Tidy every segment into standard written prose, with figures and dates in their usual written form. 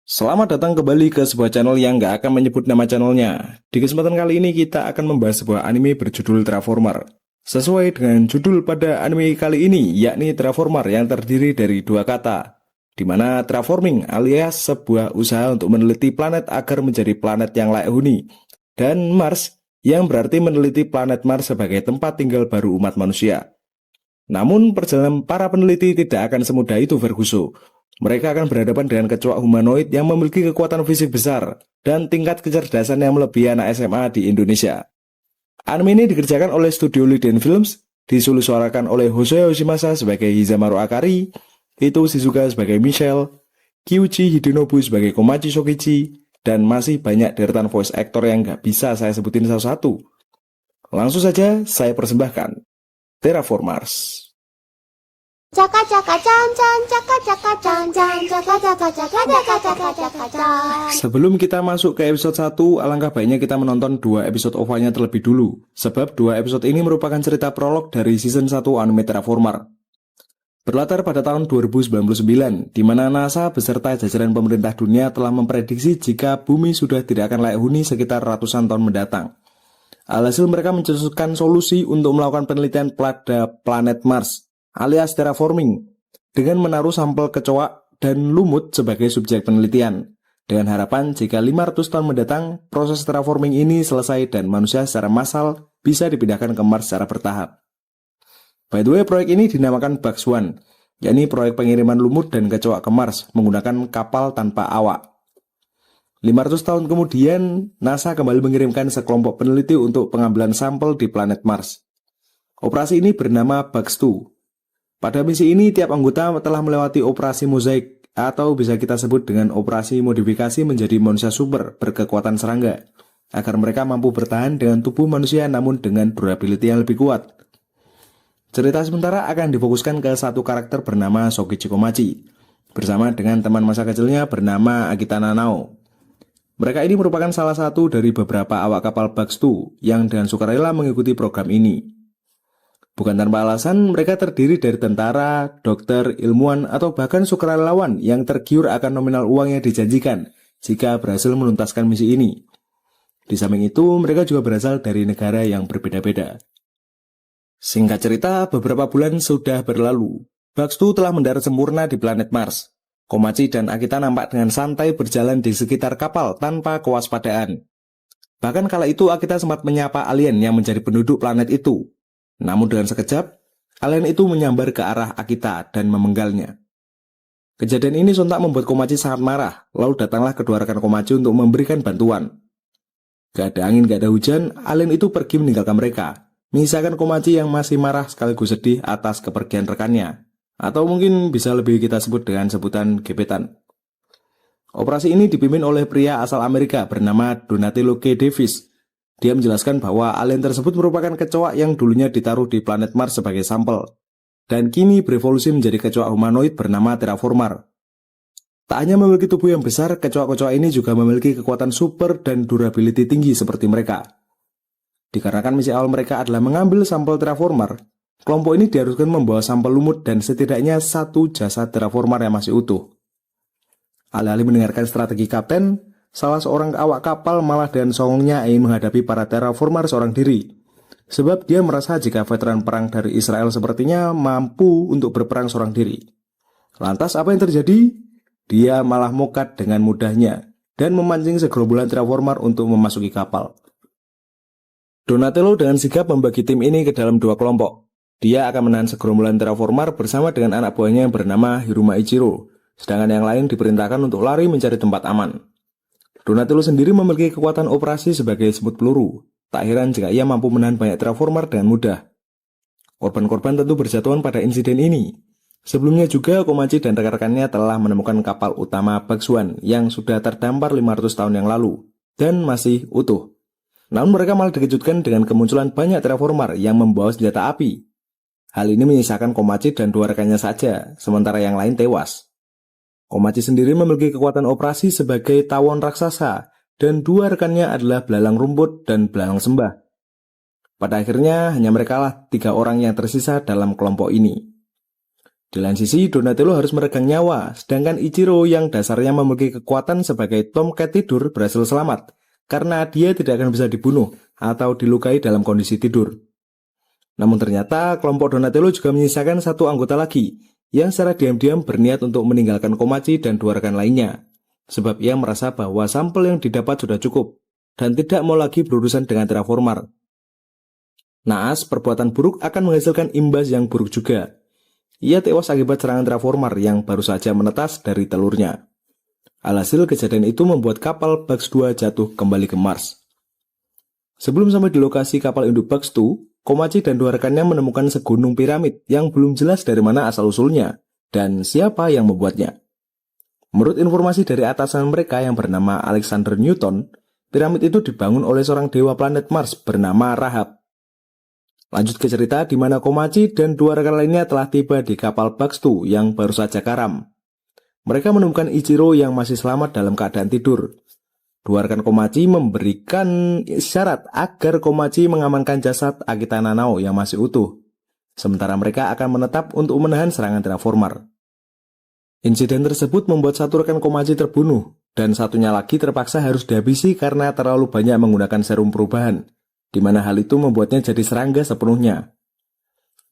Selamat datang kembali ke sebuah channel yang nggak akan menyebut nama channelnya. Di kesempatan kali ini kita akan membahas sebuah anime berjudul Terraformer. Sesuai dengan judul pada anime kali ini, yakni Terraformer yang terdiri dari dua kata, di mana terraforming alias sebuah usaha untuk meneliti planet agar menjadi planet yang layak huni, dan Mars yang berarti meneliti planet Mars sebagai tempat tinggal baru umat manusia. Namun perjalanan para peneliti tidak akan semudah itu, Ferguso. Mereka akan berhadapan dengan kecoa humanoid yang memiliki kekuatan fisik besar dan tingkat kecerdasan yang melebihi anak SMA di Indonesia. Anime ini dikerjakan oleh studio Liden Films, disuarakan oleh Hosoya Yoshimasa sebagai Hizamaru Akari, Ito Shizuka sebagai Michelle, Kyuchi Hidenobu sebagai Komachi Shokichi, dan masih banyak deretan voice actor yang nggak bisa saya sebutin satu-satu. Langsung saja saya persembahkan Terraformers. Caka caka can can caka caka can can caka caka caka caka caka caka can. Sebelum kita masuk ke episode 1, alangkah baiknya kita menonton 2 episode OVA-nya terlebih dulu. Sebab 2 episode ini merupakan cerita prolog dari season 1 anime Terraformer. Berlatar pada tahun 2099, di mana NASA beserta jajaran pemerintah dunia telah memprediksi jika bumi sudah tidak akan layak huni sekitar ratusan tahun mendatang. Alhasil mereka mencetuskan solusi untuk melakukan penelitian pada planet Mars, alias terraforming, dengan menaruh sampel kecoa dan lumut sebagai subjek penelitian, dengan harapan jika 500 tahun mendatang, proses terraforming ini selesai dan manusia secara massal bisa dipindahkan ke Mars secara bertahap. By the way, proyek ini dinamakan Bugs One, yakni proyek pengiriman lumut dan kecoa ke Mars menggunakan kapal tanpa awak. 500 tahun kemudian, NASA kembali mengirimkan sekelompok peneliti untuk pengambilan sampel di planet Mars. Operasi ini bernama Bugs 2. Pada misi ini, tiap anggota telah melewati operasi mozaik, atau bisa kita sebut dengan operasi modifikasi menjadi manusia super berkekuatan serangga, agar mereka mampu bertahan dengan tubuh manusia namun dengan durability yang lebih kuat. Cerita sementara akan difokuskan ke satu karakter bernama Shokichi Komachi, bersama dengan teman masa kecilnya bernama Akita Nanao. Mereka ini merupakan salah satu dari beberapa awak kapal Bugs 2 yang dengan sukarela mengikuti program ini. Bukan tanpa alasan, mereka terdiri dari tentara, dokter, ilmuwan, atau bahkan sukarelawan yang tergiur akan nominal uang yang dijanjikan jika berhasil menuntaskan misi ini. Di samping itu, mereka juga berasal dari negara yang berbeda-beda. Singkat cerita, beberapa bulan sudah berlalu. Bugs 2 telah mendarat sempurna di planet Mars. Komachi dan Akita nampak dengan santai berjalan di sekitar kapal tanpa kewaspadaan. Bahkan kala itu Akita sempat menyapa alien yang menjadi penduduk planet itu. Namun dengan sekejap, alien itu menyambar ke arah Akita dan memenggalnya. Kejadian ini sontak membuat Komachi sangat marah, lalu datanglah kedua rekan Komachi untuk memberikan bantuan. Gak ada angin, gak ada hujan, alien itu pergi meninggalkan mereka, menyisakan Komachi yang masih marah sekaligus sedih atas kepergian rekannya. Atau mungkin bisa lebih kita sebut dengan sebutan gebetan. Operasi ini dipimpin oleh pria asal Amerika bernama Donatello K. Davis. Dia menjelaskan bahwa alien tersebut merupakan kecoa yang dulunya ditaruh di planet Mars sebagai sampel, dan kini berevolusi menjadi kecoa humanoid bernama Terraformer. Tak hanya memiliki tubuh yang besar, kecoa-kecoa ini juga memiliki kekuatan super dan durability tinggi seperti mereka. Dikarenakan misi awal mereka adalah mengambil sampel Terraformer, kelompok ini diharuskan membawa sampel lumut dan setidaknya satu jasad Terraformer yang masih utuh. Alih-alih mendengarkan strategi kapten, salah seorang awak kapal malah dengan songongnya ingin menghadapi para terraformer seorang diri. Sebab dia merasa jika veteran perang dari Israel sepertinya mampu untuk berperang seorang diri. Lantas apa yang terjadi? Dia malah mokat dengan mudahnya dan memancing segerombolan terraformer untuk memasuki kapal. Donatello dengan sigap membagi tim ini ke dalam dua kelompok. Dia akan menahan segerombolan terraformer bersama dengan anak buahnya yang bernama Hiruma Ichiro, sedangkan yang lain diperintahkan untuk lari mencari tempat aman. Donatello sendiri memiliki kekuatan operasi sebagai semut peluru. Tak heran jika ia mampu menahan banyak terraformer dengan mudah. Korban-korban tentu berjatuhan pada insiden ini. Sebelumnya juga Komachi dan rekan-rekannya telah menemukan kapal utama Bugs One yang sudah terdampar 500 tahun yang lalu dan masih utuh. Namun mereka malah dikejutkan dengan kemunculan banyak terraformer yang membawa senjata api. Hal ini menyisakan Komachi dan dua rekannya saja, sementara yang lain tewas. Komachi sendiri memiliki kekuatan operasi sebagai tawon raksasa, dan dua rekannya adalah belalang rumput dan belalang sembah. Pada akhirnya, hanya mereka lah 3 orang yang tersisa dalam kelompok ini. Di lain sisi, Donatello harus meregang nyawa, sedangkan Ichiro yang dasarnya memiliki kekuatan sebagai Tomcat tidur berhasil selamat, karena dia tidak akan bisa dibunuh atau dilukai dalam kondisi tidur. Namun ternyata, kelompok Donatello juga menyisakan satu anggota lagi, yang secara diam-diam berniat untuk meninggalkan Komachi dan dua rekan lainnya, sebab ia merasa bahwa sampel yang didapat sudah cukup, dan tidak mau lagi berurusan dengan Terraformer. Naas, perbuatan buruk akan menghasilkan imbas yang buruk juga. Ia tewas akibat serangan Terraformer yang baru saja menetas dari telurnya. Alhasil kejadian itu membuat kapal Bugs 2 jatuh kembali ke Mars. Sebelum sampai di lokasi kapal induk Bugs 2, Komachi dan dua rekannya menemukan segunung piramid yang belum jelas dari mana asal-usulnya dan siapa yang membuatnya. Menurut informasi dari atasan mereka yang bernama Alexander Newton, piramid itu dibangun oleh seorang dewa planet Mars bernama Rahab. Lanjut ke cerita di mana Komachi dan dua rekan lainnya telah tiba di kapal Bugs 2 yang baru saja karam. Mereka menemukan Ichiro yang masih selamat dalam keadaan tidur. Dua rekan Komachi memberikan isyarat agar Komachi mengamankan jasad Akita Nanao yang masih utuh. Sementara mereka akan menetap untuk menahan serangan Terraformer. Insiden tersebut membuat satu rekan Komachi terbunuh, dan satunya lagi terpaksa harus dihabisi karena terlalu banyak menggunakan serum perubahan, di mana hal itu membuatnya jadi serangga sepenuhnya.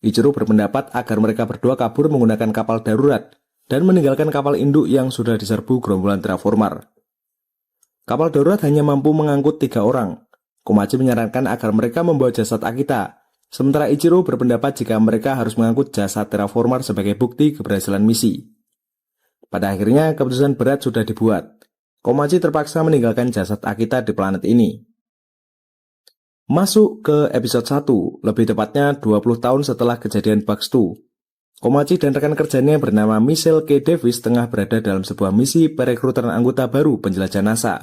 Ichiro berpendapat agar mereka berdua kabur menggunakan kapal darurat dan meninggalkan kapal induk yang sudah diserbu gerombolan Terraformer. Kapal darurat hanya mampu mengangkut 3 orang. Komachi menyarankan agar mereka membawa jasad Akita, sementara Ichiro berpendapat jika mereka harus mengangkut jasad Terraformer sebagai bukti keberhasilan misi. Pada akhirnya keputusan berat sudah dibuat. Komachi terpaksa meninggalkan jasad Akita di planet ini. Masuk ke episode 1, lebih tepatnya 20 tahun setelah kejadian Bugs 2. Komachi dan rekan kerjanya bernama Michelle K. Davis tengah berada dalam sebuah misi perekrutan anggota baru penjelajah NASA.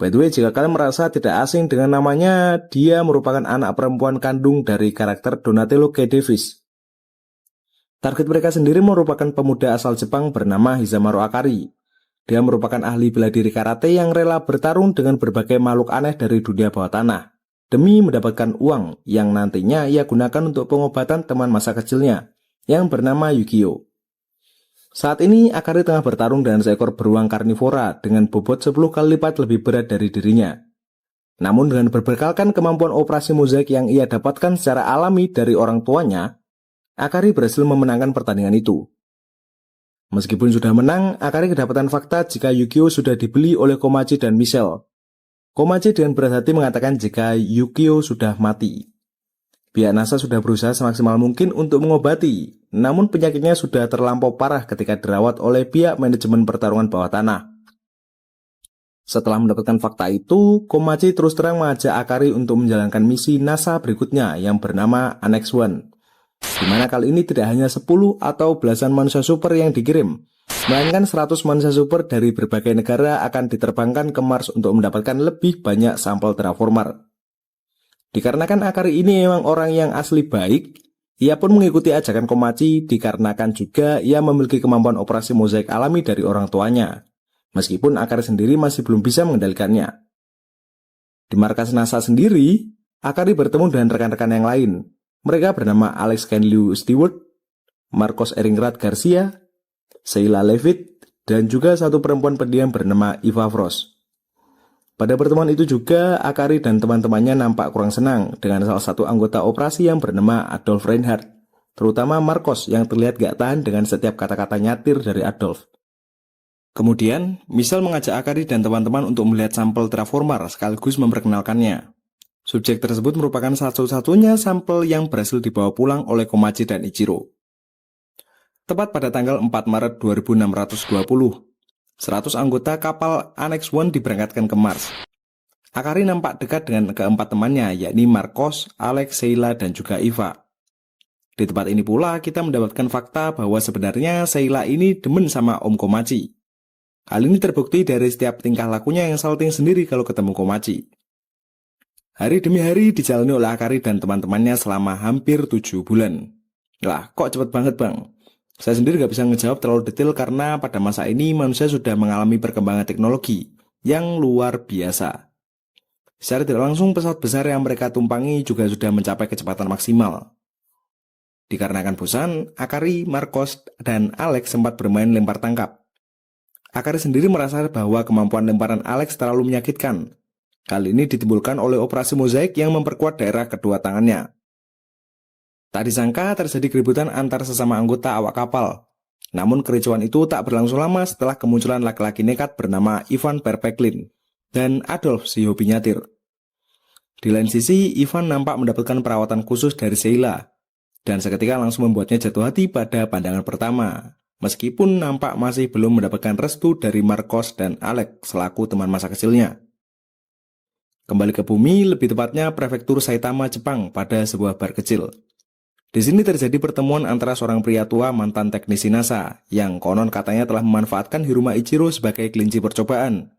By the way, jika kalian merasa tidak asing dengan namanya, dia merupakan anak perempuan kandung dari karakter Donatello K. Davis. Target mereka sendiri merupakan pemuda asal Jepang bernama Hisamaru Akari. Dia merupakan ahli bela diri karate yang rela bertarung dengan berbagai makhluk aneh dari dunia bawah tanah, demi mendapatkan uang yang nantinya ia gunakan untuk pengobatan teman masa kecilnya, yang bernama Yukio. Saat ini, Akari tengah bertarung dengan seekor beruang karnivora dengan bobot 10 kali lipat lebih berat dari dirinya. Namun dengan berbekalkan kemampuan operasi mozaik yang ia dapatkan secara alami dari orang tuanya, Akari berhasil memenangkan pertandingan itu. Meskipun sudah menang, Akari kedapatan fakta jika Yukio sudah dibeli oleh Komachi dan Michelle. Komachi dengan berat hati mengatakan jika Yukio sudah mati. Pihak NASA sudah berusaha semaksimal mungkin untuk mengobati, namun penyakitnya sudah terlampau parah ketika dirawat oleh pihak manajemen pertarungan bawah tanah. Setelah mendapatkan fakta itu, Komachi terus terang mengajak Akari untuk menjalankan misi NASA berikutnya yang bernama Annex 1, di mana kali ini tidak hanya 10 atau belasan manusia super yang dikirim, melainkan 100 manusia super dari berbagai negara akan diterbangkan ke Mars untuk mendapatkan lebih banyak sampel Terraformer. Dikarenakan Akari ini memang orang yang asli baik, ia pun mengikuti ajakan Komachi dikarenakan juga ia memiliki kemampuan operasi mozaik alami dari orang tuanya, meskipun Akari sendiri masih belum bisa mengendalikannya. Di markas NASA sendiri, Akari bertemu dengan rekan-rekan yang lain. Mereka bernama Alex Kenliu Stewart, Marcos Eringrat Garcia, Sheila Levitt, dan juga satu perempuan pendiam bernama Eva Frost. Pada pertemuan itu juga, Akari dan teman-temannya nampak kurang senang dengan salah satu anggota operasi yang bernama Adolf Reinhardt, terutama Marcos yang terlihat gak tahan dengan setiap kata-kata nyatir dari Adolf. Kemudian, Michelle mengajak Akari dan teman-teman untuk melihat sampel Terraformer sekaligus memperkenalkannya. Subjek tersebut merupakan satu-satunya sampel yang berhasil dibawa pulang oleh Komachi dan Ichiro. Tepat pada tanggal 4 Maret 2620, 100 anggota kapal Annex 1 diberangkatkan ke Mars. Akari nampak dekat dengan keempat temannya, yakni Marcos, Alex, Sheila, dan juga Eva. Di tempat ini pula kita mendapatkan fakta bahwa sebenarnya Sheila ini demen sama Om Komachi. Hal ini terbukti dari setiap tingkah lakunya yang salting sendiri kalau ketemu Komachi. Hari demi hari dijalani oleh Akari dan teman-temannya selama hampir 7 bulan. Lah, kok cepet banget bang? Saya sendiri gak bisa ngejawab terlalu detail karena pada masa ini manusia sudah mengalami perkembangan teknologi yang luar biasa. Secara tidak langsung pesawat besar yang mereka tumpangi juga sudah mencapai kecepatan maksimal. Dikarenakan bosan, Akari, Marcos, dan Alex sempat bermain lempar tangkap. Akari sendiri merasa bahwa kemampuan lemparan Alex terlalu menyakitkan. Kali ini ditimbulkan oleh operasi mozaik yang memperkuat daerah kedua tangannya. Tak disangka terjadi keributan antar sesama anggota awak kapal. Namun kericuan itu tak berlangsung lama setelah kemunculan laki-laki nekat bernama Ivan Perpeklin dan Adolf si hobi nyatir. Di lain sisi, Ivan nampak mendapatkan perawatan khusus dari Sheila, dan seketika langsung membuatnya jatuh hati pada pandangan pertama, meskipun nampak masih belum mendapatkan restu dari Marcos dan Alex selaku teman masa kecilnya. Kembali ke bumi, lebih tepatnya prefektur Saitama, Jepang, pada sebuah bar kecil. Di sini terjadi pertemuan antara seorang pria tua mantan teknisi NASA, yang konon katanya telah memanfaatkan Hiruma Ichiro sebagai kelinci percobaan,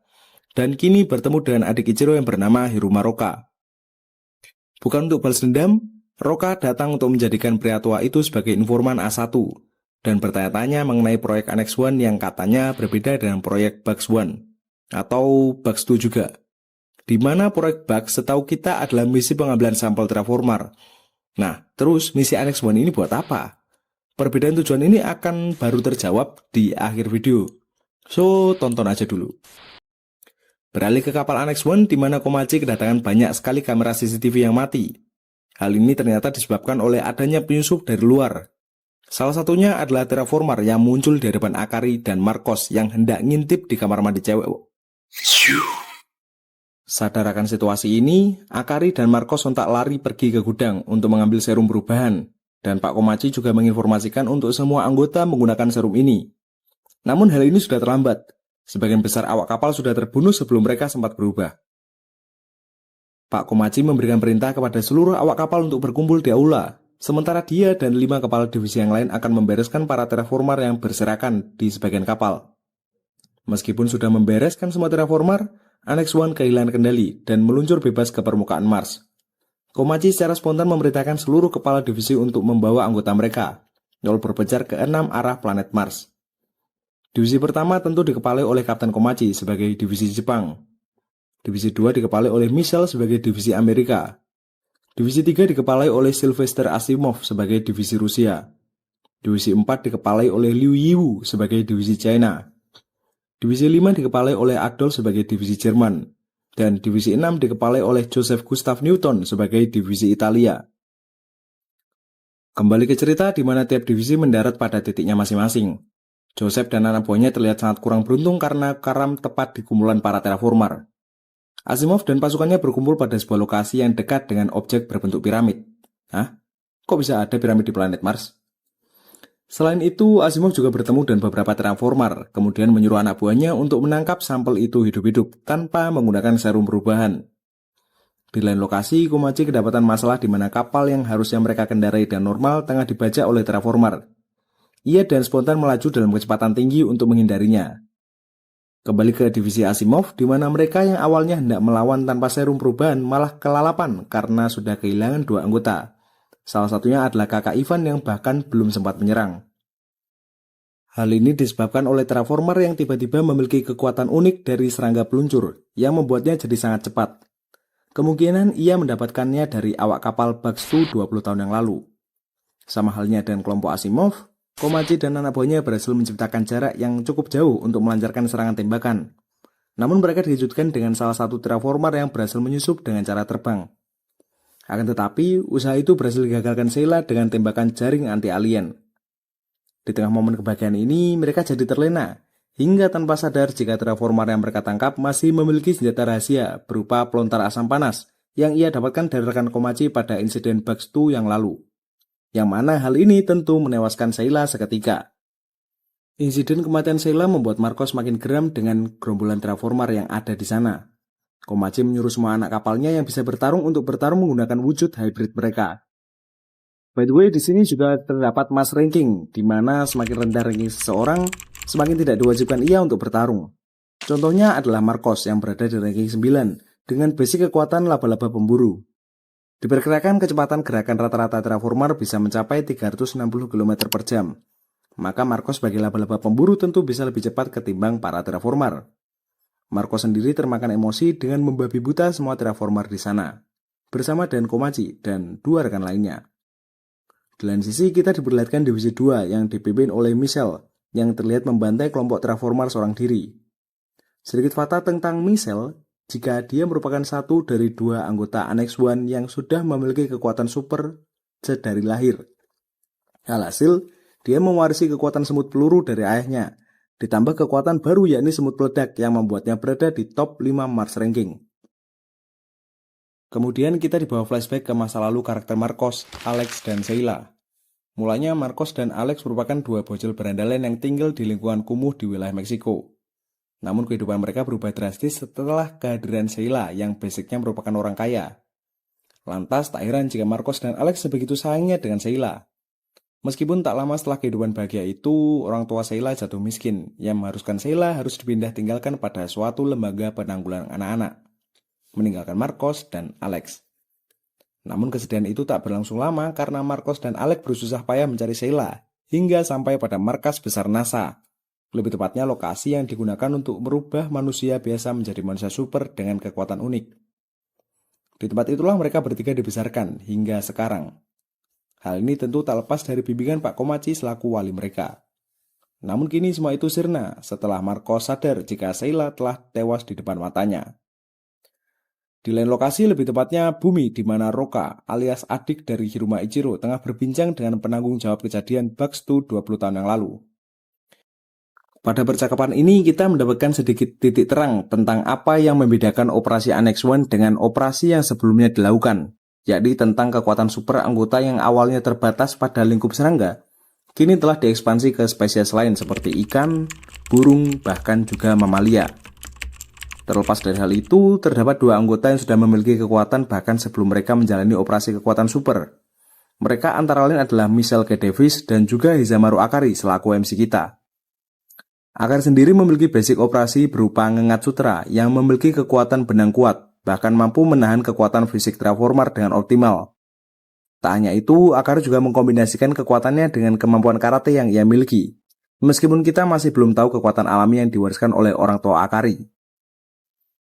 dan kini bertemu dengan adik Ichiro yang bernama Hiruma Roka. Bukan untuk balas dendam, Roka datang untuk menjadikan pria tua itu sebagai informan A1 dan bertanya-tanya mengenai proyek Annex One yang katanya berbeda dengan proyek Bugs One atau Bugs 2 juga. Di mana proyek Bugs setahu kita adalah misi pengambilan sampel terraformer. Nah, terus misi Annex One ini buat apa? Perbedaan tujuan ini akan baru terjawab di akhir video. So, tonton aja dulu. Beralih ke kapal Annex One di mana Komachi kedatangan banyak sekali kamera CCTV yang mati. Hal ini ternyata disebabkan oleh adanya penyusup dari luar. Salah satunya adalah terraformer yang muncul di hadapan Akari dan Marcos yang hendak ngintip di kamar mandi cewek. Sadar akan situasi ini, Akari dan Marcos sontak lari pergi ke gudang untuk mengambil serum perubahan, dan Pak Komachi juga menginformasikan untuk semua anggota menggunakan serum ini. Namun hal ini sudah terlambat. Sebagian besar awak kapal sudah terbunuh sebelum mereka sempat berubah. Pak Komachi memberikan perintah kepada seluruh awak kapal untuk berkumpul di aula, sementara dia dan 5 kepala divisi yang lain akan membereskan para terraformer yang berserakan di sebagian kapal. Meskipun sudah membereskan semua terraformer, Annex One kehilangan kendali dan meluncur bebas ke permukaan Mars. Komachi secara spontan memerintahkan seluruh kepala divisi untuk membawa anggota mereka, lalu berpencar ke 6 arah planet Mars. Divisi pertama tentu dikepalai oleh Kapten Komachi sebagai divisi Jepang. Divisi 2 dikepalai oleh Michelle sebagai divisi Amerika. Divisi 3 dikepalai oleh Sylvester Asimov sebagai divisi Rusia. Divisi 4 dikepalai oleh Liu Yiwu sebagai divisi China. Divisi 5 dikepalai oleh Adolf sebagai divisi Jerman. Dan divisi 6 dikepalai oleh Joseph Gustav Newton sebagai divisi Italia. Kembali ke cerita di mana tiap divisi mendarat pada titiknya masing-masing. Joseph dan anak buahnya terlihat sangat kurang beruntung karena karam tepat di kumpulan para terraformer. Asimov dan pasukannya berkumpul pada sebuah lokasi yang dekat dengan objek berbentuk piramid. Hah? Kok bisa ada piramid di planet Mars? Selain itu, Asimov juga bertemu dengan beberapa terraformer, kemudian menyuruh anak buahnya untuk menangkap sampel itu hidup-hidup tanpa menggunakan serum perubahan. Di lain lokasi, Komachi kedapatan masalah di mana kapal yang harusnya mereka kendarai dan normal tengah dibajak oleh terraformer. Ia dan spontan melaju dalam kecepatan tinggi untuk menghindarinya. Kembali ke divisi Asimov, di mana mereka yang awalnya hendak melawan tanpa serum perubahan malah kelalapan karena sudah kehilangan 2 anggota. Salah satunya adalah kakak Ivan yang bahkan belum sempat menyerang. Hal ini disebabkan oleh terraformer yang tiba-tiba memiliki kekuatan unik dari serangga peluncur yang membuatnya jadi sangat cepat. Kemungkinan ia mendapatkannya dari awak kapal Bugs 2 20 tahun yang lalu. Sama halnya dengan kelompok Asimov, Komachi dan anak buahnya berhasil menciptakan jarak yang cukup jauh untuk melancarkan serangan tembakan. Namun mereka dikejutkan dengan salah satu terraformer yang berhasil menyusup dengan cara terbang. Akan tetapi, usaha itu berhasil digagalkan Sheila dengan tembakan jaring anti-alien. Di tengah momen kebahagiaan ini, mereka jadi terlena, hingga tanpa sadar jika terraformer yang mereka tangkap masih memiliki senjata rahasia berupa pelontar asam panas yang ia dapatkan dari rekan Komachi pada insiden Bugs 2 yang lalu. Yang mana hal ini tentu menewaskan Sheila seketika. Insiden kematian Sheila membuat Marcos makin geram dengan gerombolan terraformer yang ada di sana. Komachi menyuruh semua anak kapalnya yang bisa bertarung untuk bertarung menggunakan wujud hybrid mereka. By the way, di sini juga terdapat mass ranking, di mana semakin rendah ranking seseorang, semakin tidak diwajibkan ia untuk bertarung. Contohnya adalah Marcos yang berada di ranking 9 dengan basic kekuatan laba-laba pemburu. Diperkirakan kecepatan gerakan rata-rata terraformer bisa mencapai 360 km per jam. Maka Marcos sebagai laba-laba pemburu tentu bisa lebih cepat ketimbang para terraformer. Marcos sendiri termakan emosi dengan membabi buta semua terraformer di sana, bersama dengan Komachi dan 2 rekan lainnya. Di lain sisi, kita diperlihatkan divisi 2 yang dipimpin oleh Michelle, yang terlihat membantai kelompok terraformar seorang diri. Sedikit fakta tentang Michelle, jika dia merupakan satu dari 2 anggota Annex One yang sudah memiliki kekuatan super sedari lahir. Alhasil, dia mewarisi kekuatan semut peluru dari ayahnya, ditambah kekuatan baru yakni semut peledak yang membuatnya berada di top 5 Mars ranking. Kemudian kita dibawa flashback ke masa lalu karakter Marcos, Alex, dan Sheila. Mulanya Marcos dan Alex merupakan 2 bocil berandalan yang tinggal di lingkungan kumuh di wilayah Meksiko. Namun kehidupan mereka berubah drastis setelah kehadiran Sheila yang basicnya merupakan orang kaya. Lantas tak heran jika Marcos dan Alex sebegitu sayangnya dengan Sheila. Meskipun tak lama setelah kehidupan bahagia itu, orang tua Sheila jatuh miskin, yang mengharuskan Sheila harus dipindah tinggalkan pada suatu lembaga penanggulangan anak-anak, meninggalkan Marcos dan Alex. Namun kesedihan itu tak berlangsung lama karena Marcos dan Alex bersusah payah mencari Sheila, hingga sampai pada markas besar NASA. Lebih tepatnya lokasi yang digunakan untuk merubah manusia biasa menjadi manusia super dengan kekuatan unik. Di tempat itulah mereka bertiga dibesarkan hingga sekarang. Hal ini tentu tak lepas dari bimbingan Pak Komachi selaku wali mereka. Namun kini semua itu sirna setelah Marcos sadar jika Sheila telah tewas di depan matanya. Di lain lokasi, lebih tepatnya bumi di mana Roka alias adik dari Hiruma Ichiro tengah berbincang dengan penanggung jawab kejadian Bugs 2 20 tahun yang lalu. Pada percakapan ini kita mendapatkan sedikit titik terang tentang apa yang membedakan operasi Annex One dengan operasi yang sebelumnya dilakukan, yakni tentang kekuatan super anggota yang awalnya terbatas pada lingkup serangga, kini telah diekspansi ke spesies lain seperti ikan, burung, bahkan juga mamalia. Terlepas dari hal itu, terdapat 2 anggota yang sudah memiliki kekuatan bahkan sebelum mereka menjalani operasi kekuatan super. Mereka antara lain adalah Michelle K. Davis dan juga Hizamaru Akari selaku MC kita. Akari sendiri memiliki basic operasi berupa ngengat sutra yang memiliki kekuatan benang kuat, bahkan mampu menahan kekuatan fisik terraformar dengan optimal. Tak hanya itu, Akari juga mengkombinasikan kekuatannya dengan kemampuan karate yang ia miliki, meskipun kita masih belum tahu kekuatan alami yang diwariskan oleh orang tua Akari.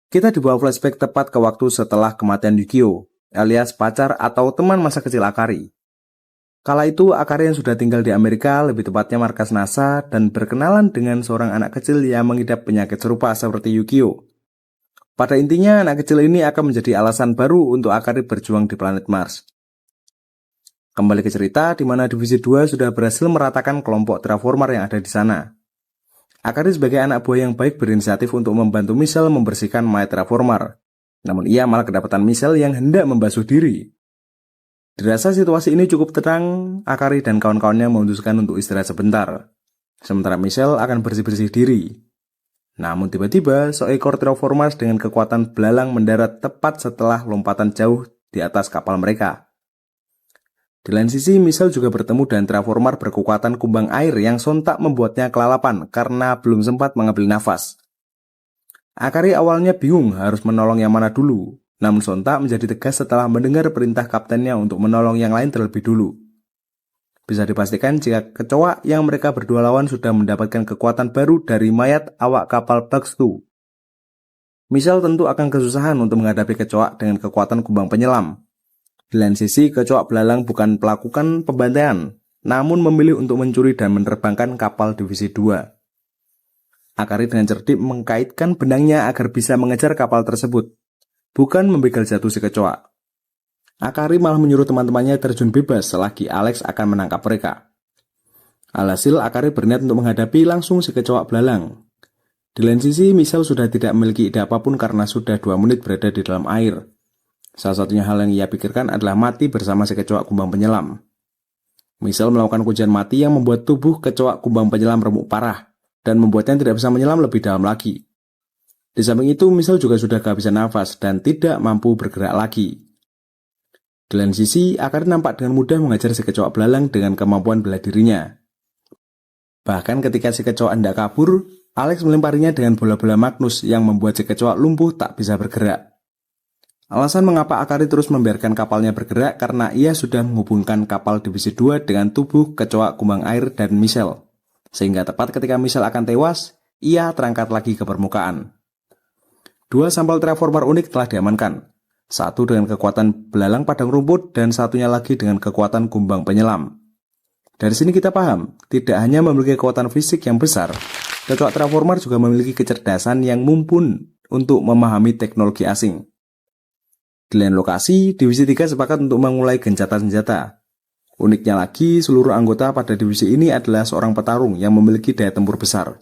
Kita dibawa flashback tepat ke waktu setelah kematian Yukio, alias pacar atau teman masa kecil Akari. Kala itu, Akari yang sudah tinggal di Amerika, lebih tepatnya markas NASA, dan berkenalan dengan seorang anak kecil yang mengidap penyakit serupa seperti Yukio. Pada intinya, anak kecil ini akan menjadi alasan baru untuk Akari berjuang di planet Mars. Kembali ke cerita, di mana Divisi 2 sudah berhasil meratakan kelompok terraformar yang ada di sana. Akari sebagai anak buah yang baik berinisiatif untuk membantu Michelle membersihkan mayat terraformar. Namun ia malah kedapatan Michelle yang hendak membasuh diri. Dirasa situasi ini cukup tenang, Akari dan kawan-kawannya memutuskan untuk istirahat sebentar. Sementara Michelle akan bersih-bersih diri. Namun tiba-tiba, seekor terraformars dengan kekuatan belalang mendarat tepat setelah lompatan jauh di atas kapal mereka. Di lain sisi, Michelle juga bertemu dengan terraformar berkekuatan kumbang air yang sontak membuatnya kelalapan karena belum sempat mengambil nafas. Akari awalnya bingung harus menolong yang mana dulu. Namun sontak menjadi tegas setelah mendengar perintah kaptennya untuk menolong yang lain terlebih dulu. Bisa dipastikan jika kecoa yang mereka berdua lawan sudah mendapatkan kekuatan baru dari mayat awak kapal Bugs 2. Michelle tentu akan kesusahan untuk menghadapi kecoa dengan kekuatan kumbang penyelam. Di lain sisi, kecoa belalang bukan melakukan pembantaian, namun memilih untuk mencuri dan menerbangkan kapal Divisi 2. Akari dengan cerdik mengkaitkan benangnya agar bisa mengejar kapal tersebut, bukan membegal jatuh si kecoa. Akari malah menyuruh teman-temannya terjun bebas selagi Alex akan menangkap mereka. Alhasil, Akari berniat untuk menghadapi langsung si kecoa belalang. Di lain sisi, Michelle sudah tidak memiliki ide apapun karena sudah 2 menit berada di dalam air. Salah satunya hal yang ia pikirkan adalah mati bersama si kecoa kumbang penyelam. Michelle melakukan kuncian mati yang membuat tubuh kecoa kumbang penyelam remuk parah dan membuatnya tidak bisa menyelam lebih dalam lagi. Di samping itu, Michelle juga sudah kehabisan nafas dan tidak mampu bergerak lagi. Di lain sisi, Akari nampak dengan mudah mengajar si kecoa belalang dengan kemampuan bela dirinya. Bahkan ketika si kecoa hendak kabur, Alex melemparinya dengan bola-bola Magnus yang membuat si kecoa lumpuh tak bisa bergerak. Alasan mengapa Akari terus membiarkan kapalnya bergerak karena ia sudah menghubungkan kapal Divisi 2 dengan tubuh kecoa kumbang air dan Michelle. Sehingga tepat ketika Michelle akan tewas, ia terangkat lagi ke permukaan. 2 sampel terraformar unik telah diamankan. Satu dengan kekuatan belalang padang rumput dan satunya lagi dengan kekuatan kumbang penyelam. Dari sini kita paham, tidak hanya memiliki kekuatan fisik yang besar, kecoak Terraformer juga memiliki kecerdasan yang mumpun untuk memahami teknologi asing. Di lain lokasi, Divisi 3 sepakat untuk memulai gencatan senjata. Uniknya lagi, seluruh anggota pada divisi ini adalah seorang petarung yang memiliki daya tempur besar.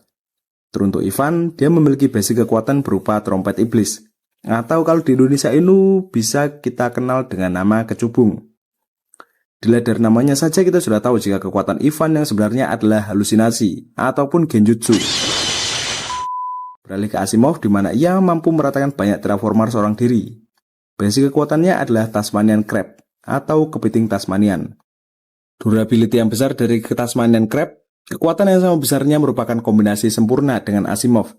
Teruntuk Ivan, dia memiliki basic kekuatan berupa trompet iblis. Atau kalau di Indonesia ini bisa kita kenal dengan nama kecubung. Dilihat dari namanya saja kita sudah tahu jika kekuatan Ivan yang sebenarnya adalah halusinasi ataupun genjutsu. Beralih ke Asimov di mana ia mampu meratakan banyak Terraformer seorang diri. Basic kekuatannya adalah Tasmanian Crab atau kepiting Tasmanian. Durability yang besar dari Tasmanian Crab, kekuatan yang sama besarnya merupakan kombinasi sempurna dengan Asimov.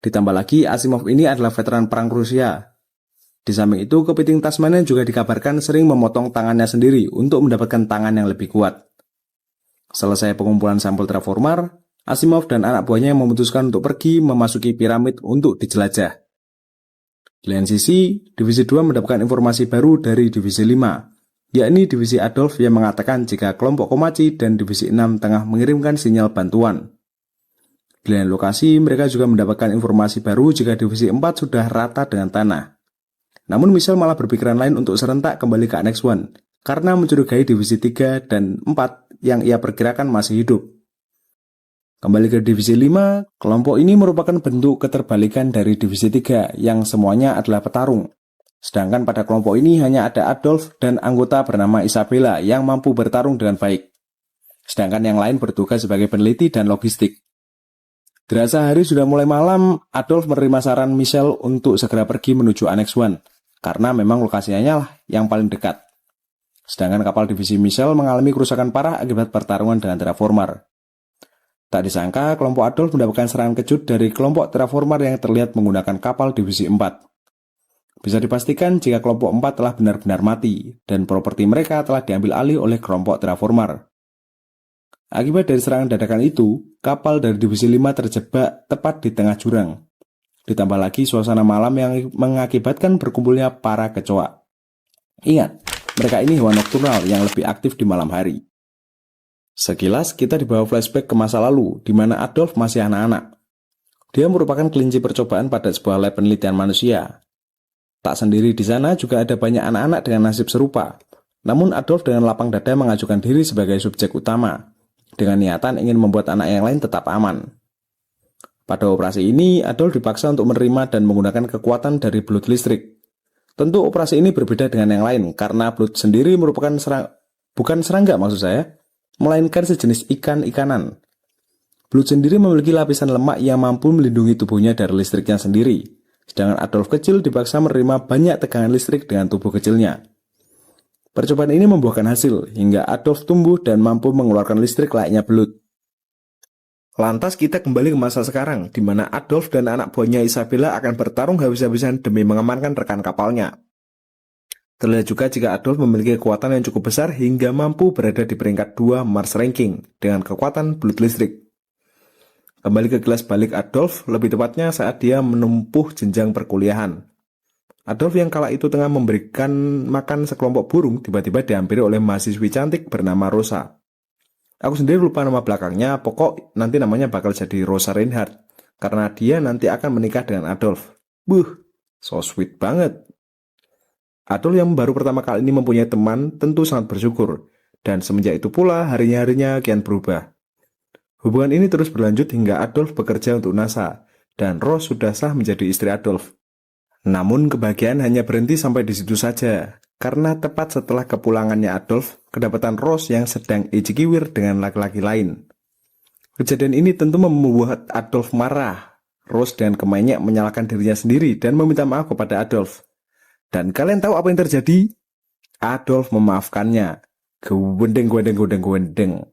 Ditambah lagi, Asimov ini adalah veteran perang Rusia. Di samping itu, kepiting Tasmanian juga dikabarkan sering memotong tangannya sendiri untuk mendapatkan tangan yang lebih kuat. Selesai pengumpulan sampel Terraformer, Asimov dan anak buahnya memutuskan untuk pergi memasuki piramid untuk dijelajah. Di lain sisi, Divisi 2 mendapatkan informasi baru dari Divisi 5, yakni Divisi Adolf yang mengatakan jika kelompok Komachi dan Divisi 6 tengah mengirimkan sinyal bantuan. Di lain lokasi, mereka juga mendapatkan informasi baru jika Divisi 4 sudah rata dengan tanah. Namun Michelle malah berpikiran lain untuk serentak kembali ke Annex 1, karena mencurigai Divisi 3 dan 4 yang ia perkirakan masih hidup. Kembali ke Divisi 5, kelompok ini merupakan bentuk keterbalikan dari Divisi 3 yang semuanya adalah petarung. Sedangkan pada kelompok ini hanya ada Adolf dan anggota bernama Isabella yang mampu bertarung dengan baik. Sedangkan yang lain bertugas sebagai peneliti dan logistik. Dirasa hari sudah mulai malam, Adolf menerima saran Michelle untuk segera pergi menuju Annex 1, karena memang lokasinya lah yang paling dekat. Sedangkan kapal divisi Michelle mengalami kerusakan parah akibat pertarungan dengan Terraformer. Tak disangka, kelompok Adolf mendapatkan serangan kejut dari kelompok Terraformer yang terlihat menggunakan kapal divisi 4. Bisa dipastikan jika kelompok 4 telah benar-benar mati, dan properti mereka telah diambil alih oleh kelompok Terraformer. Akibat dari serangan dadakan itu, kapal dari Divisi 5 terjebak tepat di tengah jurang. Ditambah lagi suasana malam yang mengakibatkan berkumpulnya para kecoak. Ingat, mereka ini hewan nokturnal yang lebih aktif di malam hari. Sekilas kita dibawa flashback ke masa lalu, di mana Adolf masih anak-anak. Dia merupakan kelinci percobaan pada sebuah lab penelitian manusia. Tak sendiri di sana juga ada banyak anak-anak dengan nasib serupa. Namun Adolf dengan lapang dada mengajukan diri sebagai subjek utama, dengan niatan ingin membuat anak yang lain tetap aman. Pada operasi ini, Adolf dipaksa untuk menerima dan menggunakan kekuatan dari belut listrik. Tentu operasi ini berbeda dengan yang lain, karena belut sendiri merupakan bukan serangga maksud saya, melainkan sejenis ikan-ikanan. Belut sendiri memiliki lapisan lemak yang mampu melindungi tubuhnya dari listriknya sendiri, sedangkan Adolf kecil dipaksa menerima banyak tegangan listrik dengan tubuh kecilnya. Percobaan ini membuahkan hasil, hingga Adolf tumbuh dan mampu mengeluarkan listrik layaknya belut. Lantas kita kembali ke masa sekarang, di mana Adolf dan anak buahnya Isabella akan bertarung habis-habisan demi mengamankan rekan kapalnya. Terlihat juga jika Adolf memiliki kekuatan yang cukup besar hingga mampu berada di peringkat 2 Mars Ranking dengan kekuatan belut listrik. Kembali ke kelas balik Adolf, lebih tepatnya saat dia menempuh jenjang perkuliahan. Adolf yang kala itu tengah memberikan makan sekelompok burung tiba-tiba dihampiri oleh mahasiswi cantik bernama Rosa. Aku sendiri lupa nama belakangnya, pokok nanti namanya bakal jadi Rosa Reinhardt, karena dia nanti akan menikah dengan Adolf. So sweet banget. Adolf yang baru pertama kali ini mempunyai teman tentu sangat bersyukur, dan semenjak itu pula harinya kian berubah. Hubungan ini terus berlanjut hingga Adolf bekerja untuk NASA, dan Rose sudah sah menjadi istri Adolf. Namun kebahagiaan hanya berhenti sampai di situ saja, karena tepat setelah kepulangannya Adolf, kedapatan Rose yang sedang ejek-iwir dengan laki-laki lain. Kejadian ini tentu membuat Adolf marah. Rose dengan kemainnya menyalahkan dirinya sendiri dan meminta maaf kepada Adolf. Dan kalian tahu apa yang terjadi? Adolf memaafkannya. Gwendeng.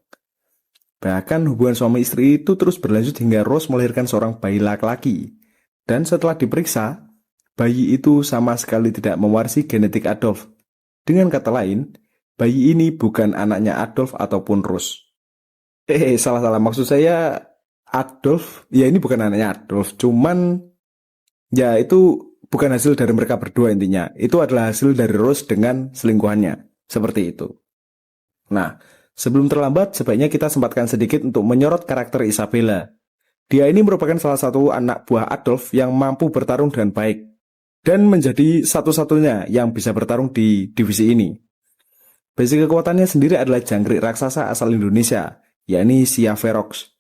Bahkan hubungan suami istri itu terus berlanjut hingga Rose melahirkan seorang bayi laki-laki. Dan setelah diperiksa, bayi itu sama sekali tidak mewarisi genetik Adolf. Dengan kata lain, bayi ini bukan anaknya Adolf ataupun Rose. Salah. Maksud saya Adolf, ya ini bukan anaknya Adolf. Cuman, ya itu bukan hasil dari mereka berdua intinya. Itu adalah hasil dari Rose dengan selingkuhannya. Seperti itu. Nah, sebelum terlambat, sebaiknya kita sempatkan sedikit untuk menyorot karakter Isabella. Dia ini merupakan salah satu anak buah Adolf yang mampu bertarung dengan baik. Dan menjadi satu-satunya yang bisa bertarung di divisi ini. Basic kekuatannya sendiri adalah jangkrik raksasa asal Indonesia, yakni Sia Ferox.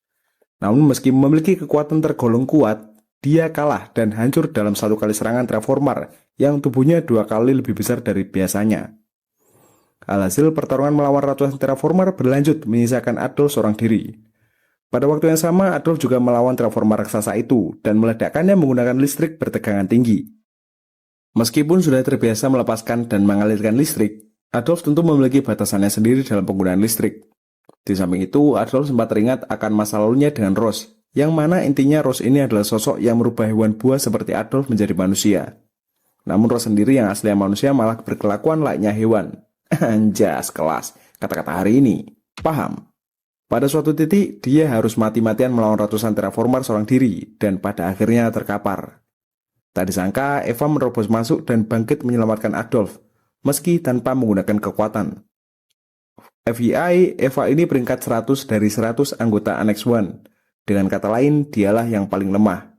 Namun meski memiliki kekuatan tergolong kuat, dia kalah dan hancur dalam satu kali serangan Terraformar yang tubuhnya 2 kali lebih besar dari biasanya. Alhasil pertarungan melawan ratusan Terraformar berlanjut menyisakan Adolf seorang diri. Pada waktu yang sama, Adolf juga melawan Terraformar raksasa itu dan meledakkannya menggunakan listrik bertegangan tinggi. Meskipun sudah terbiasa melepaskan dan mengalirkan listrik, Adolf tentu memiliki batasannya sendiri dalam penggunaan listrik. Di samping itu, Adolf sempat teringat akan masa lalunya dengan Rose, yang mana intinya Rose ini adalah sosok yang merubah hewan buah seperti Adolf menjadi manusia. Namun Rose sendiri yang aslinya manusia malah berkelakuan layaknya hewan. Anjas kelas, kata-kata hari ini. Paham? Pada suatu titik, dia harus mati-matian melawan ratusan Terraformar seorang diri, dan pada akhirnya terkapar. Tak disangka, Eva menerobos masuk dan bangkit menyelamatkan Adolf, meski tanpa menggunakan kekuatan. FYI, Eva ini peringkat 100 dari 100 anggota Annex 1. Dengan kata lain, dialah yang paling lemah.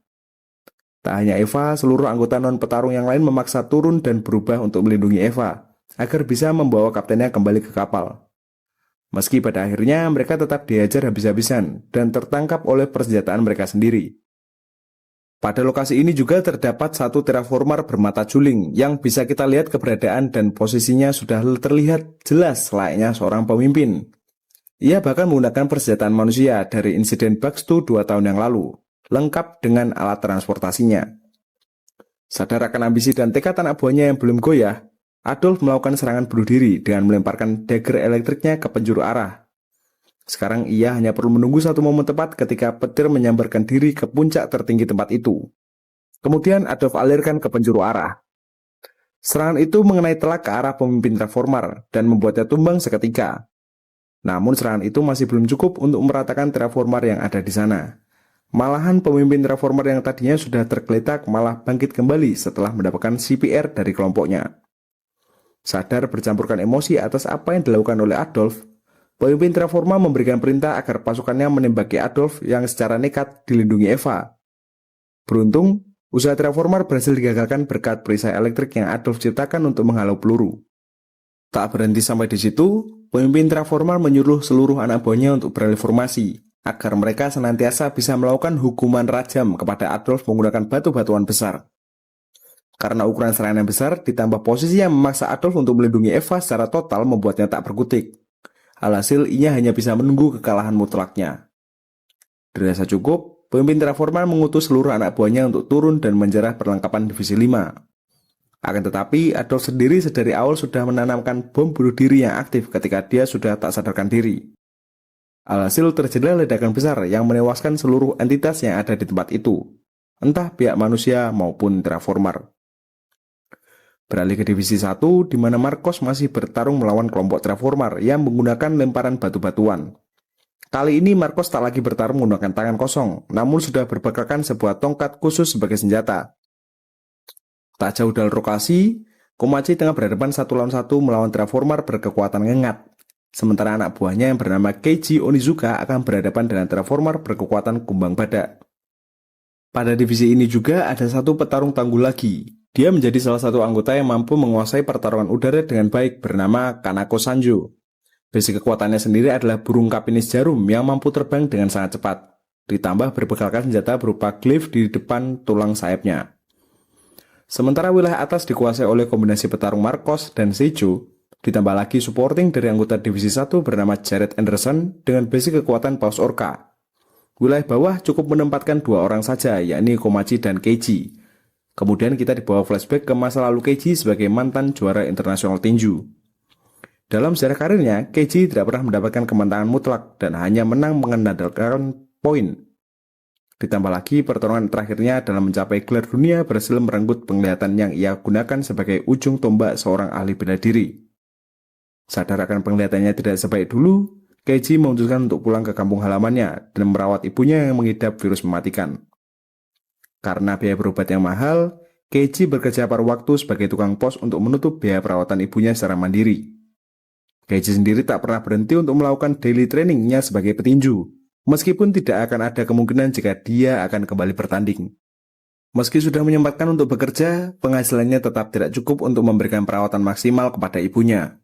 Tak hanya Eva, seluruh anggota non-petarung yang lain memaksa turun dan berubah untuk melindungi Eva, agar bisa membawa kaptennya kembali ke kapal. Meski pada akhirnya mereka tetap dihajar habis-habisan dan tertangkap oleh persenjataan mereka sendiri. Pada lokasi ini juga terdapat satu Terraformar bermata juling yang bisa kita lihat keberadaan dan posisinya sudah terlihat jelas layaknya seorang pemimpin. Ia bahkan menggunakan persenjataan manusia dari insiden Bugs 2 tahun yang lalu, lengkap dengan alat transportasinya. Sadar akan ambisi dan tekad anak buahnya yang belum goyah, Adolf melakukan serangan bunuh diri dengan melemparkan dagger elektriknya ke penjuru arah. Sekarang ia hanya perlu menunggu satu momen tepat ketika petir menyambarkan diri ke puncak tertinggi tempat itu. Kemudian Adolf alirkan ke penjuru arah. Serangan itu mengenai telak ke arah pemimpin Terraformar dan membuatnya tumbang seketika. Namun serangan itu masih belum cukup untuk meratakan Terraformar yang ada di sana. Malahan pemimpin Terraformar yang tadinya sudah tergeletak malah bangkit kembali setelah mendapatkan CPR dari kelompoknya. Sadar bercampurkan emosi atas apa yang dilakukan oleh Adolf, pemimpin Terraformar memberikan perintah agar pasukannya menembaki Adolf yang secara nekat dilindungi Eva. Beruntung, usaha Terraformar berhasil digagalkan berkat perisai elektrik yang Adolf ciptakan untuk menghalau peluru. Tak berhenti sampai di situ, pemimpin Terraformar menyuruh seluruh anak buahnya untuk beralih formasi, agar mereka senantiasa bisa melakukan hukuman rajam kepada Adolf menggunakan batu-batuan besar. Karena ukuran serangan yang besar, ditambah posisi yang memaksa Adolf untuk melindungi Eva secara total membuatnya tak berkutik. Alhasil, ia hanya bisa menunggu kekalahan mutlaknya. Dirasa cukup, pemimpin Terraformar mengutus seluruh anak buahnya untuk turun dan menjarah perlengkapan Divisi 5. Akan tetapi, Adolf sendiri sedari awal sudah menanamkan bom bunuh diri yang aktif ketika dia sudah tak sadarkan diri. Alhasil, terjadilah ledakan besar yang menewaskan seluruh entitas yang ada di tempat itu, entah pihak manusia maupun Terraformar. Beralih ke Divisi 1, di mana Marcos masih bertarung melawan kelompok Terraformar yang menggunakan lemparan batu-batuan. Kali ini Marcos tak lagi bertarung menggunakan tangan kosong, namun sudah berbekalkan sebuah tongkat khusus sebagai senjata. Tak jauh dari lokasi, Komachi tengah berhadapan 1-1 melawan Terraformar berkekuatan ngengat. Sementara anak buahnya yang bernama Keiji Onizuka akan berhadapan dengan Terraformar berkekuatan kumbang badak. Pada divisi ini juga ada satu petarung tangguh lagi. Dia menjadi salah satu anggota yang mampu menguasai pertarungan udara dengan baik bernama Kanako Sanjo. Basic kekuatannya sendiri adalah burung kapinis jarum yang mampu terbang dengan sangat cepat. Ditambah berbekalkan senjata berupa glaive di depan tulang sayapnya. Sementara wilayah atas dikuasai oleh kombinasi petarung Marcos dan Seijo, ditambah lagi supporting dari anggota Divisi 1 bernama Jared Anderson dengan basic kekuatan Paus Orca. Wilayah bawah cukup menempatkan 2 orang saja, yakni Komachi dan Keiji. Kemudian kita dibawa flashback ke masa lalu Keiji sebagai mantan juara internasional tinju. Dalam sejarah karirnya, Keiji tidak pernah mendapatkan kemenangan mutlak dan hanya menang mengandalkan poin. Ditambah lagi pertarungan terakhirnya dalam mencapai gelar dunia berhasil merenggut penglihatan yang ia gunakan sebagai ujung tombak seorang ahli bela diri. Sadar akan penglihatannya tidak sebaik dulu, Keiji memutuskan untuk pulang ke kampung halamannya dan merawat ibunya yang mengidap virus mematikan. Karena biaya berobat yang mahal, Keiji bekerja paruh waktu sebagai tukang pos untuk menutup biaya perawatan ibunya secara mandiri. Keiji sendiri tak pernah berhenti untuk melakukan daily trainingnya sebagai petinju, meskipun tidak akan ada kemungkinan jika dia akan kembali bertanding. Meski sudah menyempatkan untuk bekerja, penghasilannya tetap tidak cukup untuk memberikan perawatan maksimal kepada ibunya.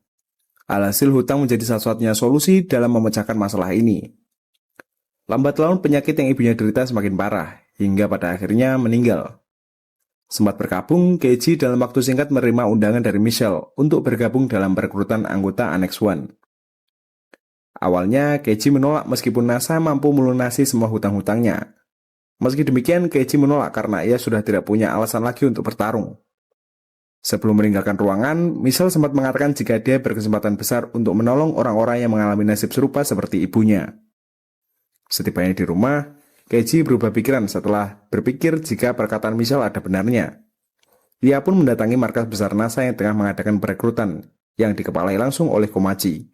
Alhasil hutang menjadi satu-satunya solusi dalam memecahkan masalah ini. Lambat laun penyakit yang ibunya derita semakin parah, hingga pada akhirnya meninggal. Sempat bergabung, Keiji dalam waktu singkat menerima undangan dari Michelle untuk bergabung dalam perekrutan anggota Annex One. Awalnya, Keiji menolak meskipun NASA mampu melunasi semua hutang-hutangnya. Meski demikian, Keiji menolak karena ia sudah tidak punya alasan lagi untuk bertarung. Sebelum meninggalkan ruangan, Michelle sempat mengatakan jika dia berkesempatan besar untuk menolong orang-orang yang mengalami nasib serupa seperti ibunya. Setibanya di rumah, Keiji berubah pikiran setelah berpikir jika perkataan Michelle ada benarnya. Ia pun mendatangi markas besar NASA yang tengah mengadakan perekrutan, yang dikepalai langsung oleh Komachi.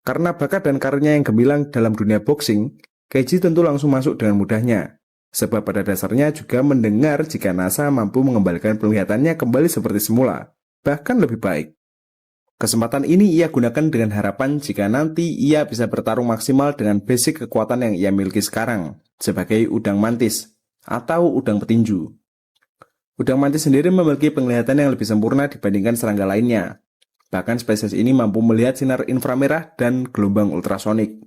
Karena bakat dan karirnya yang gemilang dalam dunia boxing, Keiji tentu langsung masuk dengan mudahnya. Sebab pada dasarnya juga mendengar jika NASA mampu mengembalikan penglihatannya kembali seperti semula, bahkan lebih baik. Kesempatan ini ia gunakan dengan harapan jika nanti ia bisa bertarung maksimal dengan basic kekuatan yang ia miliki sekarang, sebagai udang mantis, atau udang petinju. Udang mantis sendiri memiliki penglihatan yang lebih sempurna dibandingkan serangga lainnya. Bahkan spesies ini mampu melihat sinar inframerah dan gelombang ultrasonik.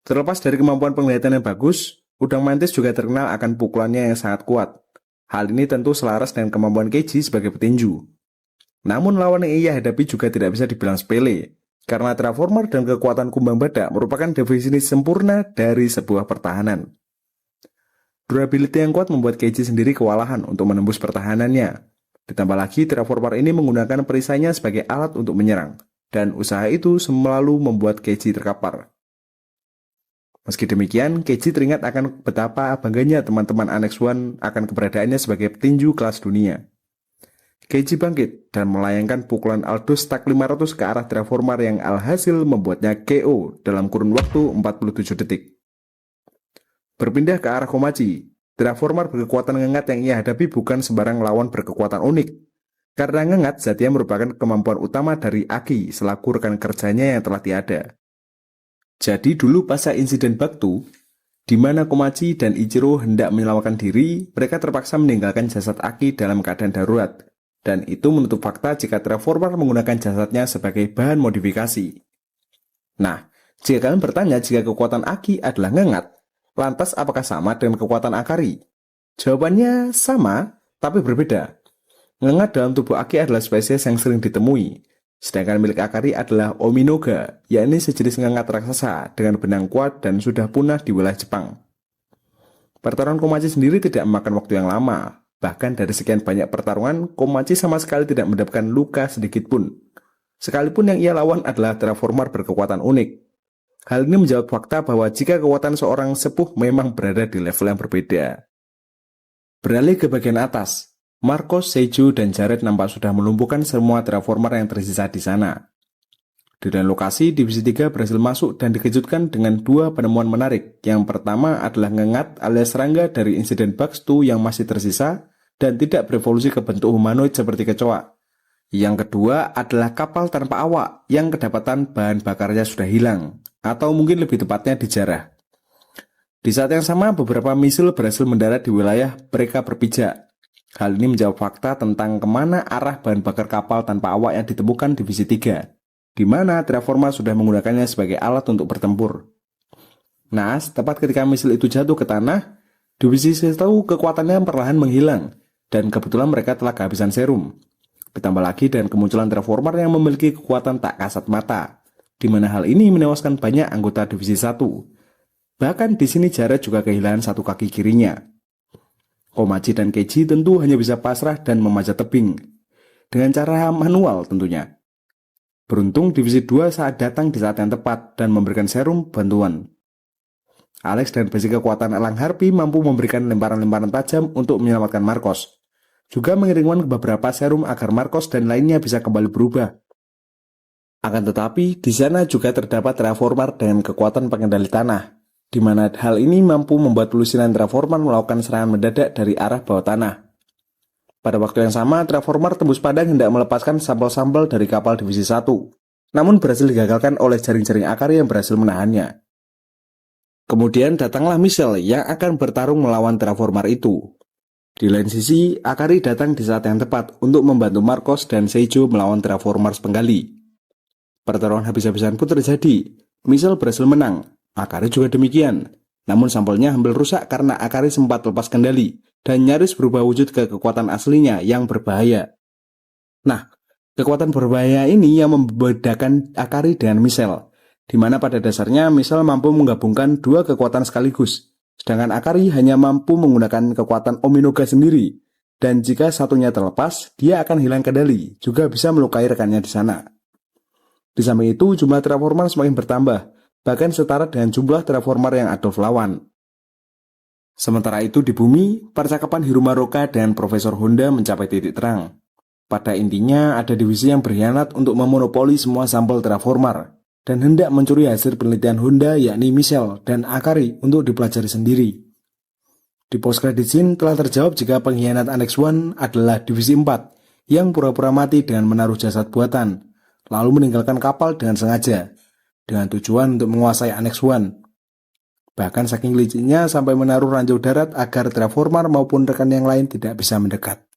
Terlepas dari kemampuan penglihatan yang bagus, udang mantis juga terkenal akan pukulannya yang sangat kuat. Hal ini tentu selaras dengan kemampuan Keiji sebagai petinju. Namun lawan yang ia hadapi juga tidak bisa dibilang sepele, karena Terraformer dan kekuatan kumbang badak merupakan definisi sempurna dari sebuah pertahanan. Durability yang kuat membuat Keiji sendiri kewalahan untuk menembus pertahanannya. Ditambah lagi Terraformer ini menggunakan perisainya sebagai alat untuk menyerang, dan usaha itu selalu membuat Keiji terkapar. Meski demikian, Keiji teringat akan betapa bangganya teman-teman Annex One akan keberadaannya sebagai petinju kelas dunia. Keiji bangkit dan melayangkan pukulan Aldous Stack 500 ke arah Terraformer yang alhasil membuatnya KO dalam kurun waktu 47 detik. Berpindah ke arah Komachi, Terraformer berkekuatan ngengat yang ia hadapi bukan sembarang lawan berkekuatan unik. Karena ngengat zatinya merupakan kemampuan utama dari Aki selaku rekan kerjanya yang telah tiada. Jadi dulu pasca insiden Baktu, di mana Komachi dan Ichiro hendak menyelamatkan diri, mereka terpaksa meninggalkan jasad Aki dalam keadaan darurat. Dan itu menutup fakta jika Terraformer menggunakan jasadnya sebagai bahan modifikasi. Nah, jika kalian bertanya jika kekuatan Aki adalah ngengat, lantas apakah sama dengan kekuatan Akari? Jawabannya sama, tapi berbeda. Ngengat dalam tubuh Aki adalah spesies yang sering ditemui, sedangkan milik Akari adalah Ominoga, yakni sejenis ngengat raksasa dengan benang kuat dan sudah punah di wilayah Jepang. Pertarungan Komachi sendiri tidak memakan waktu yang lama. Bahkan dari sekian banyak pertarungan, Komachi sama sekali tidak mendapatkan luka sedikit pun. Sekalipun yang ia lawan adalah Terraformer berkekuatan unik. Hal ini menjawab fakta bahwa jika kekuatan seorang sepuh memang berada di level yang berbeda. Beralih ke bagian atas, Marcos, Seiju, dan Jared nampak sudah melumpuhkan semua Terraformer yang tersisa di sana. Di dalam lokasi, Divisi 3 berhasil masuk dan dikejutkan dengan dua penemuan menarik. Yang pertama adalah ngengat alias serangga dari insiden Baktu yang masih tersisa dan tidak berevolusi ke bentuk humanoid seperti kecoa. Yang kedua adalah kapal tanpa awak yang kedapatan bahan bakarnya sudah hilang, atau mungkin lebih tepatnya dijarah. Di saat yang sama, beberapa misil berhasil mendarat di wilayah mereka berpijak. Hal ini menjawab fakta tentang kemana arah bahan bakar kapal tanpa awak yang ditemukan Divisi 3. Di mana Terraformer sudah menggunakannya sebagai alat untuk bertempur. Nah, tepat ketika misil itu jatuh ke tanah, Divisi 1 kekuatannya perlahan menghilang, dan kebetulan mereka telah kehabisan serum. Ditambah lagi dengan kemunculan Terraformer yang memiliki kekuatan tak kasat mata, di mana hal ini menewaskan banyak anggota Divisi 1. Bahkan di sini Jared juga kehilangan satu kaki kirinya. Komachi dan Keiji tentu hanya bisa pasrah dan memanjat tebing, dengan cara manual tentunya. Beruntung Divisi 2 saat datang di saat yang tepat dan memberikan serum bantuan. Alex dan basic kekuatan elang Harpy mampu memberikan lemparan-lemparan tajam untuk menyelamatkan Marcos. Juga mengirimkan beberapa serum agar Marcos dan lainnya bisa kembali berubah. Akan tetapi, di sana juga terdapat Terraformer dengan kekuatan pengendali tanah, di mana hal ini mampu membuat lusinan Terraformer melakukan serangan mendadak dari arah bawah tanah. Pada waktu yang sama, Terraformer tembus padang hendak melepaskan sampel-sampel dari kapal divisi 1, namun berhasil digagalkan oleh jaring-jaring Akari yang berhasil menahannya. Kemudian datanglah Michelle yang akan bertarung melawan Terraformer itu. Di lain sisi, Akari datang di saat yang tepat untuk membantu Marcos dan Seijo melawan Terraformers penggali. Pertarungan habis-habisan pun terjadi. Michelle berhasil menang, Akari juga demikian. Namun sampelnya hampir rusak karena Akari sempat lepas kendali dan nyaris berubah wujud ke kekuatan aslinya yang berbahaya. Nah, kekuatan berbahaya ini yang membedakan Akari dengan Michelle, di mana pada dasarnya Michelle mampu menggabungkan dua kekuatan sekaligus, sedangkan Akari hanya mampu menggunakan kekuatan Ominoga sendiri, dan jika satunya terlepas, dia akan hilang kendali, juga bisa melukai rekannya di sana. Di samping itu, jumlah Terraformer semakin bertambah, bahkan setara dengan jumlah Terraformer yang Adolf lawan. Sementara itu di bumi, percakapan Hirumaroka dan Profesor Honda mencapai titik terang. Pada intinya, ada divisi yang berkhianat untuk memonopoli semua sampel Terraformer, dan hendak mencuri hasil penelitian Honda yakni Michelle dan Akari untuk dipelajari sendiri. Di post-credit scene telah terjawab jika pengkhianat Annex 1 adalah divisi 4 yang pura-pura mati dengan menaruh jasad buatan, lalu meninggalkan kapal dengan sengaja, dengan tujuan untuk menguasai Annex 1. Bahkan saking licinnya sampai menaruh ranjau darat agar Terraformer maupun rekan yang lain tidak bisa mendekat.